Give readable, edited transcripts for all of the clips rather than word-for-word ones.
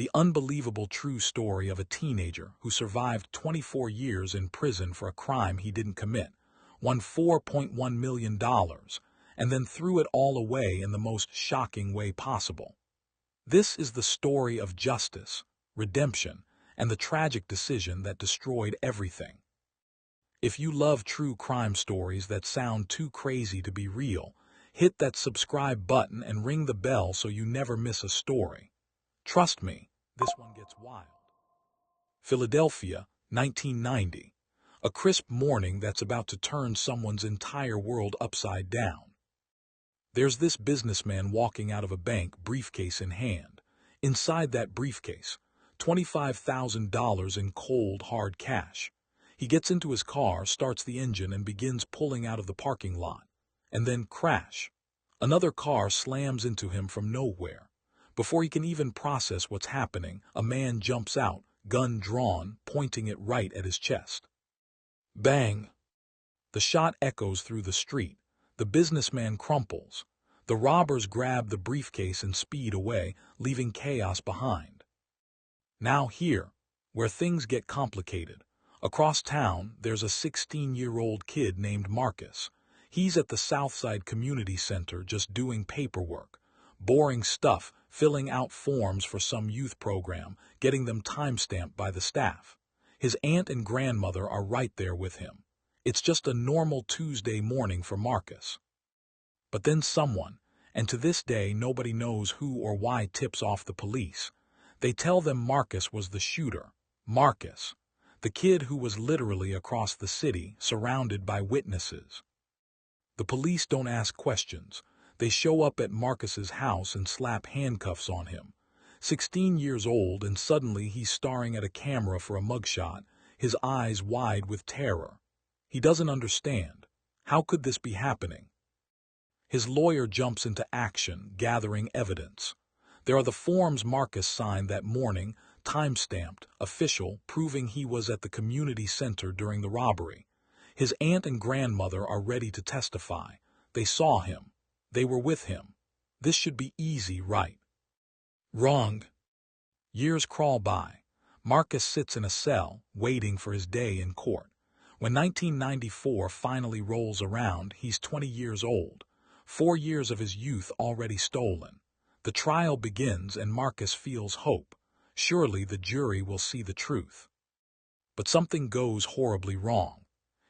the unbelievable true story of a teenager who survived 24 years in prison for a crime he didn't commit, won $4.1 million, and then threw it all away in the most shocking way possible. This is the story of justice, redemption, and the tragic decision that destroyed everything. If you love true crime stories that sound too crazy to be real, hit that subscribe button and ring the bell so you never miss a story. Trust me, this one gets wild. Philadelphia, 1990. A crisp morning that's about to turn someone's entire world upside down. There's this businessman walking out of a bank, briefcase in hand. Inside that briefcase, $25,000 in cold, hard cash. He gets into his car, starts the engine, and begins pulling out of the parking lot. And then crash. Another car slams into him from nowhere. Before he can even process what's happening, a man jumps out, gun drawn, pointing it right at his chest. Bang! The shot echoes through the street. The businessman crumples. The robbers grab the briefcase and speed away, leaving chaos behind. Now here, where things get complicated. Across town, there's a 16-year-old kid named Marcus. He's at the Southside Community Center just doing paperwork. Boring stuff, filling out forms for some youth program, getting them time-stamped by the staff. His aunt and grandmother are right there with him. It's just a normal Tuesday morning for Marcus. But then someone, and to this day nobody knows who or why, tips off the police. They tell them Marcus was the shooter. Marcus, the kid who was literally across the city, surrounded by witnesses. The police don't ask questions. They show up at Marcus's house and slap handcuffs on him. 16 years old, and suddenly he's staring at a camera for a mugshot, his eyes wide with terror. He doesn't understand. How could this be happening? His lawyer jumps into action, gathering evidence. There are the forms Marcus signed that morning, time-stamped, official, proving he was at the community center during the robbery. His aunt and grandmother are ready to testify. They saw him. They were with him. This should be easy, right? Wrong. Years crawl by. Marcus sits in a cell, waiting for his day in court. When 1994 finally rolls around, he's 20 years old. 4 years of his youth already stolen. The trial begins and Marcus feels hope. Surely the jury will see the truth. But something goes horribly wrong.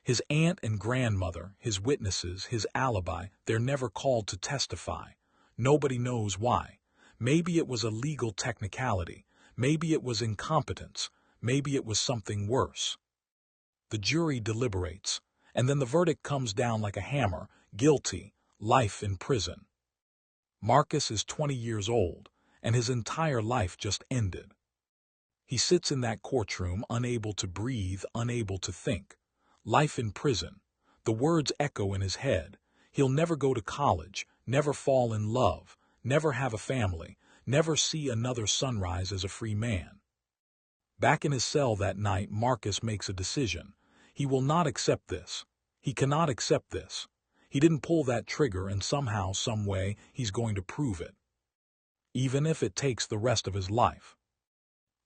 His aunt and grandmother, his witnesses, his alibi, they're never called to testify. Nobody knows why. Maybe it was a legal technicality. Maybe it was incompetence. Maybe it was something worse. The jury deliberates, and then the verdict comes down like a hammer: guilty, life in prison. Marcus is 20 years old, and his entire life just ended. He sits in that courtroom, unable to breathe, unable to think. Life in prison. The words echo in his head. He'll never go to college, never fall in love, never have a family, never see another sunrise as a free man. Back in his cell that night, Marcus makes a decision. He will not accept this. He cannot accept this. He didn't pull that trigger, and somehow, some way, he's going to prove it. Even if it takes the rest of his life.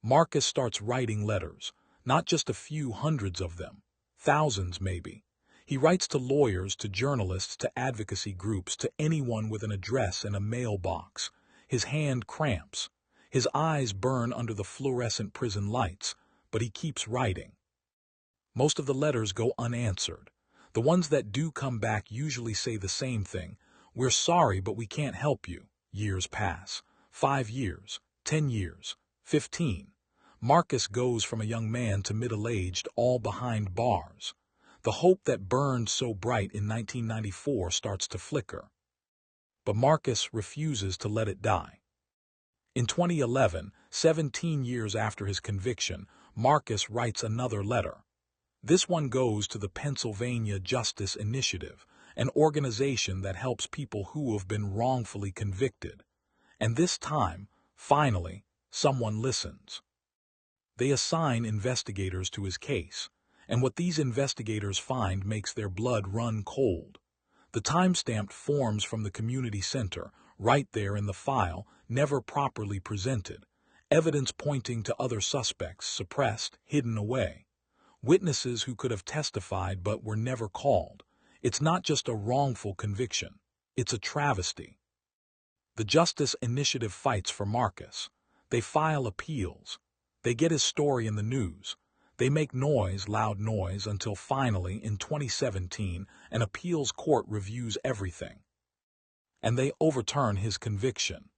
Marcus starts writing letters, not just a few, hundreds of them, thousands maybe. He writes to lawyers, to journalists, to advocacy groups, to anyone with an address and a mailbox. His hand cramps. His eyes burn under the fluorescent prison lights, but he keeps writing. Most of the letters go unanswered. The ones that do come back usually say the same thing: "We're sorry, but we can't help you." Years pass. 5 years, 10 years, 15. Marcus goes from a young man to middle-aged, all behind bars. The hope that burned so bright in 1994 starts to flicker. But Marcus refuses to let it die. In 2011, 17 years after his conviction, Marcus writes another letter. This one goes to the Pennsylvania Justice Initiative, an organization that helps people who have been wrongfully convicted. And this time, finally, someone listens. They assign investigators to his case, and what these investigators find makes their blood run cold. The time-stamped forms from the community center, right there in the file, never properly presented. Evidence pointing to other suspects suppressed, hidden away. Witnesses who could have testified but were never called. It's not just a wrongful conviction. It's a travesty. The Justice Initiative fights for Marcus. They file appeals. They get his story in the news. They make noise, loud noise, until finally, in 2017, an appeals court reviews everything. And they overturn his conviction.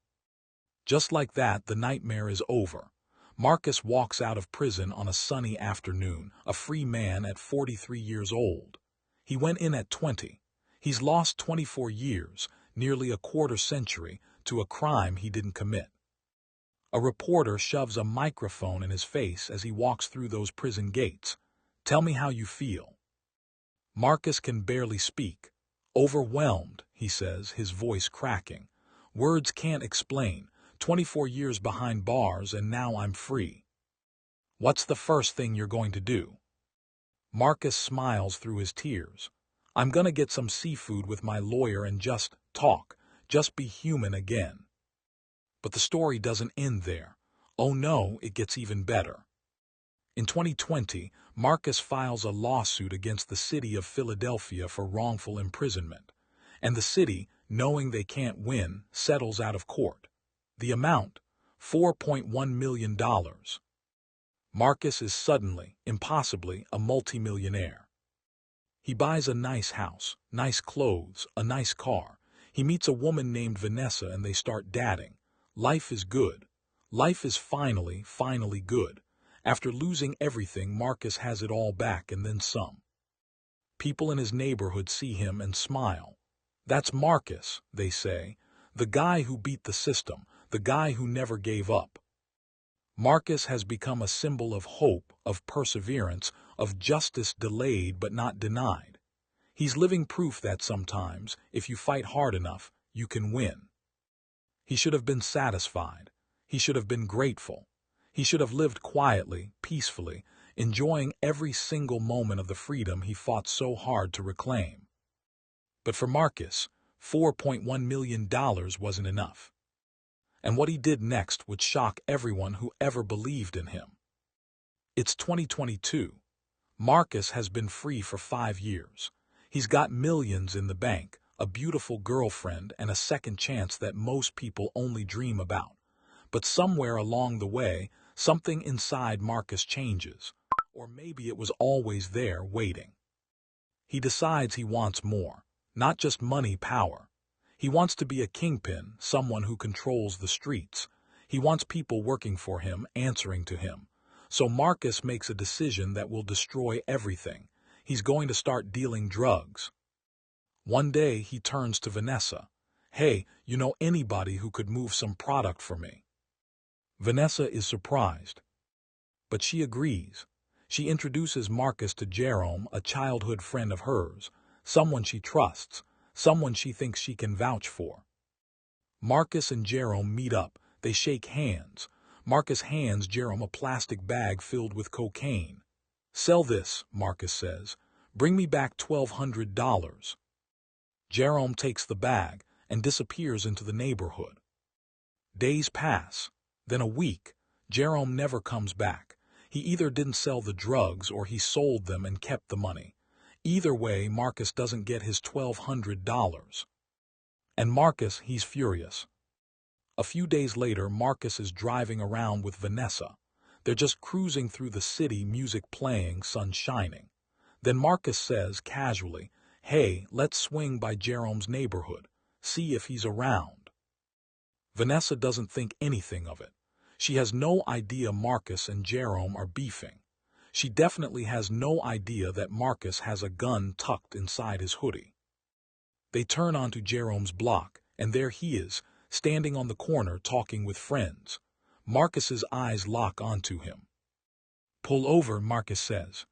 Just like that, the nightmare is over. Marcus walks out of prison on a sunny afternoon, a free man at 43 years old. He went in at 20. He's lost 24 years, nearly a quarter century, to a crime he didn't commit. A reporter shoves a microphone in his face as he walks through those prison gates. "Tell me how you feel." Marcus can barely speak. "Overwhelmed," he says, his voice cracking. "Words can't explain. 24 years behind bars and now I'm free." "What's the first thing you're going to do?" Marcus smiles through his tears. "I'm gonna get some seafood with my lawyer and just talk, just be human again." But the story doesn't end there. Oh no, it gets even better. In 2020, Marcus files a lawsuit against the city of Philadelphia for wrongful imprisonment. And the city, knowing they can't win, settles out of court. The amount, $4.1 million. Marcus is suddenly, impossibly, a multimillionaire. He buys a nice house, nice clothes, a nice car. He meets a woman named Vanessa and they start dating. Life is good. Life is finally good. After losing everything, Marcus has it all back and then some. People in his neighborhood see him and smile. "That's Marcus," they say, "the guy who beat the system, the guy who never gave up." Marcus has become a symbol of hope, of perseverance, of justice delayed but not denied. He's living proof that sometimes, if you fight hard enough, you can win. He should have been satisfied. He should have been grateful. He should have lived quietly, peacefully, enjoying every single moment of the freedom he fought so hard to reclaim. But for Marcus, $4.1 million wasn't enough. And what he did next would shock everyone who ever believed in him. It's 2022. Marcus has been free for 5 years. He's got millions in the bank, a beautiful girlfriend, and a second chance that most people only dream about. But somewhere along the way, something inside Marcus changes. Or maybe it was always there, waiting. He decides he wants more. Not just money, power. He wants to be a kingpin, someone who controls the streets. He wants people working for him, answering to him. So Marcus makes a decision that will destroy everything. He's going to start dealing drugs. One day he turns to Vanessa. "Hey, you know anybody who could move some product for me?" Vanessa is surprised. But she agrees. She introduces Marcus to Jerome, a childhood friend of hers, someone she trusts, someone she thinks she can vouch for. Marcus and Jerome meet up. They shake hands. Marcus hands Jerome a plastic bag filled with cocaine. "Sell this," Marcus says. "Bring me back $1,200. Jerome takes the bag and disappears into the neighborhood. Days pass. Then a week. Jerome never comes back. He either didn't sell the drugs or he sold them and kept the money. Either way, Marcus doesn't get his $1,200. And Marcus, he's furious. A few days later, Marcus is driving around with Vanessa. They're just cruising through the city, music playing, sun shining. Then Marcus says, casually, "Hey, let's swing by Jerome's neighborhood. See if he's around." Vanessa doesn't think anything of it. She has no idea Marcus and Jerome are beefing. She definitely has no idea that Marcus has a gun tucked inside his hoodie. They turn onto Jerome's block, and there he is, standing on the corner talking with friends. Marcus's eyes lock onto him. "Pull over," Marcus says.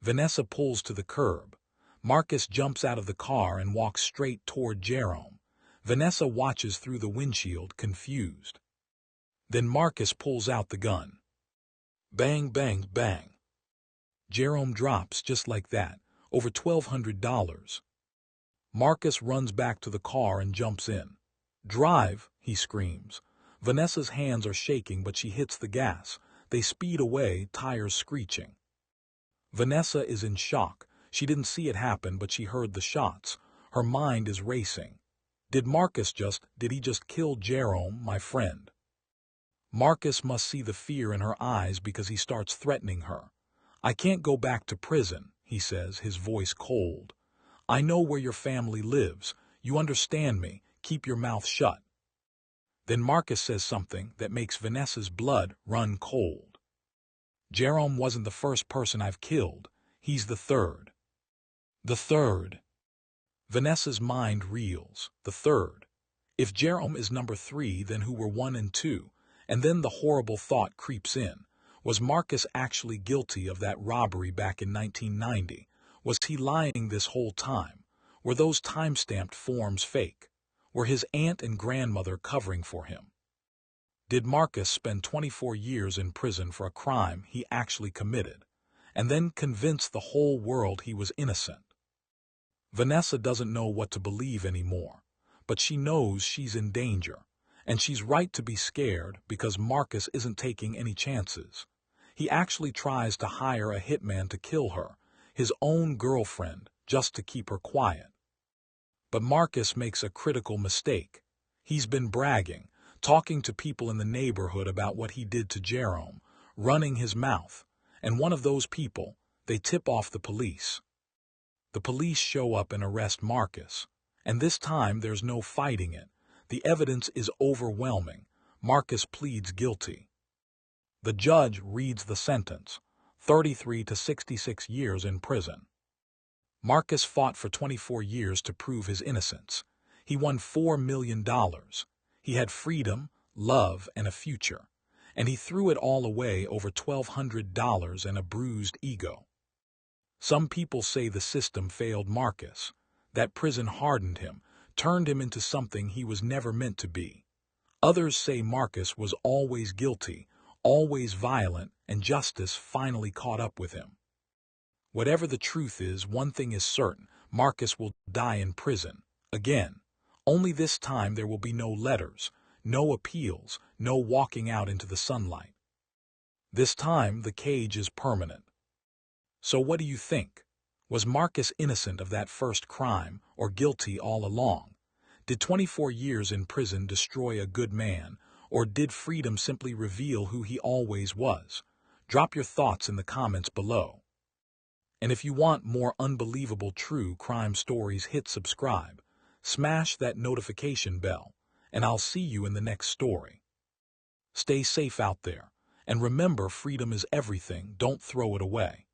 Vanessa pulls to the curb. Marcus jumps out of the car and walks straight toward Jerome. Vanessa watches through the windshield, confused. Then Marcus pulls out the gun. Bang, bang, bang. Jerome drops just like that, over $1,200. Marcus runs back to the car and jumps in. "Drive," he screams. Vanessa's hands are shaking, but she hits the gas. They speed away, tires screeching. Vanessa is in shock. She didn't see it happen, but she heard the shots. Her mind is racing. Did he just kill Jerome, my friend? Marcus must see the fear in her eyes because he starts threatening her. I can't go back to prison, he says, his voice cold. I know where your family lives. You understand me. Keep your mouth shut. Then Marcus says something that makes Vanessa's blood run cold. Jerome wasn't the first person I've killed. He's the third. The third. Vanessa's mind reels. The third. If Jerome is number 3, then who were 1 and 2? And then the horrible thought creeps in. Was Marcus actually guilty of that robbery back in 1990? Was he lying this whole time? Were those time-stamped forms fake? Were his aunt and grandmother covering for him? Did Marcus spend 24 years in prison for a crime he actually committed, and then convince the whole world he was innocent? Vanessa doesn't know what to believe anymore, but she knows she's in danger, and she's right to be scared because Marcus isn't taking any chances. He actually tries to hire a hitman to kill her, his own girlfriend, just to keep her quiet. But Marcus makes a critical mistake. He's been bragging, talking to people in the neighborhood about what he did to Jerome, running his mouth, and one of those people, they tip off the police. The police show up and arrest Marcus, and this time there's no fighting it. The evidence is overwhelming. Marcus pleads guilty. The judge reads the sentence, 33 to 66 years in prison. Marcus fought for 24 years to prove his innocence. He won $4 million. He had freedom, love, and a future, and he threw it all away over $1,200 and a bruised ego. Some people say the system failed Marcus, that prison hardened him, turned him into something he was never meant to be. Others say Marcus was always guilty, always violent, and justice finally caught up with him. Whatever the truth is, one thing is certain: Marcus will die in prison, again. Only this time there will be no letters, no appeals, no walking out into the sunlight. This time the cage is permanent. So what do you think? Was Marcus innocent of that first crime, or guilty all along? Did 24 years in prison destroy a good man, or did freedom simply reveal who he always was? Drop your thoughts in the comments below. And if you want more unbelievable true crime stories, hit subscribe, smash that notification bell, and I'll see you in the next story. Stay safe out there, and remember, freedom is everything. Don't throw it away.